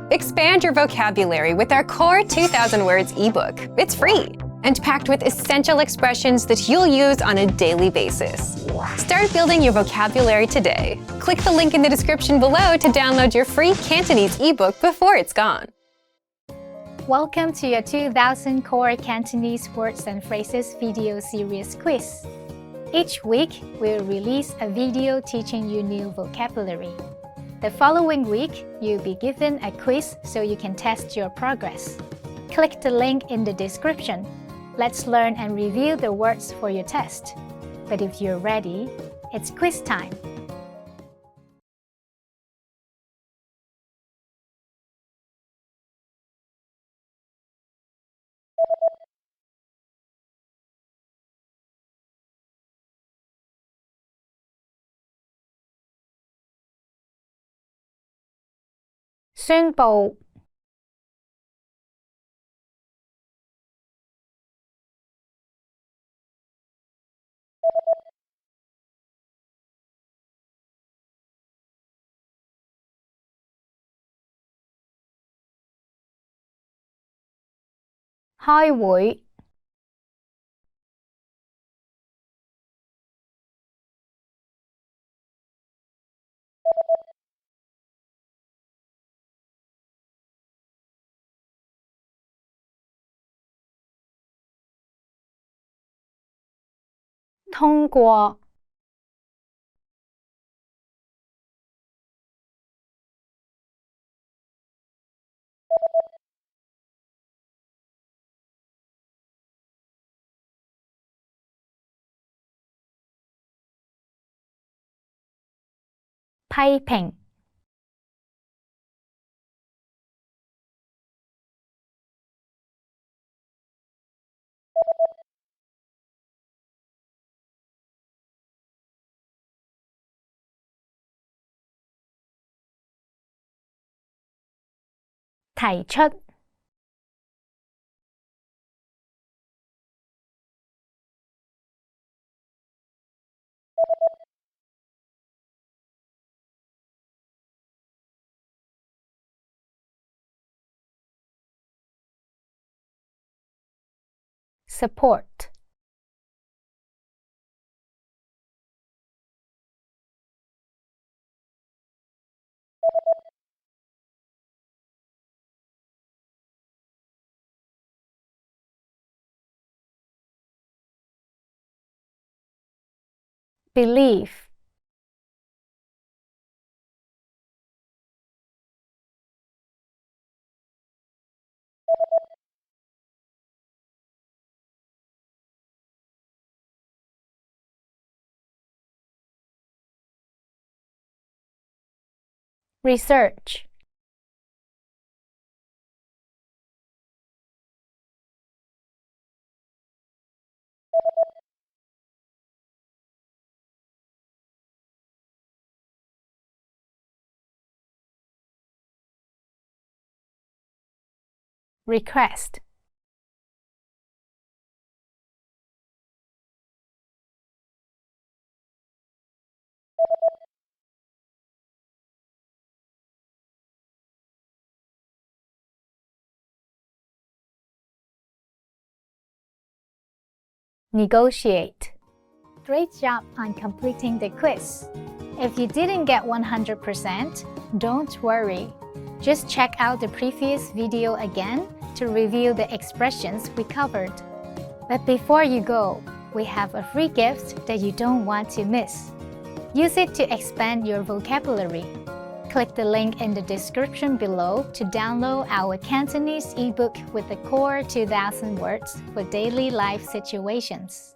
Expand your vocabulary with our Core 2000 Words ebook. It's free and packed with essential expressions that you'll use on a daily basis. Start building your vocabulary today. Click the link in the description below to download your free Cantonese ebook before it's gone. Welcome to your 2000 Core Cantonese Words and Phrases video series quiz. Each week, we'll release a video teaching you new vocabulary. The following week, you'll be given a quiz so you can test your progress. Click the link in the description. Let's learn and review the words for your test. But if you're ready, it's quiz time.宣布 開會 通過 批評 提出 support ，believe ，research ，request negotiate. Great job on completing the quiz. If you didn't get 100%, don't worry. Just check out the previous video again to review the expressions we covered. But before you go, we have a free gift that you don't want to miss. Use it to expand your vocabulary. Click the link in the description below to download our Cantonese ebook with the Core 2000 Words for daily life situations.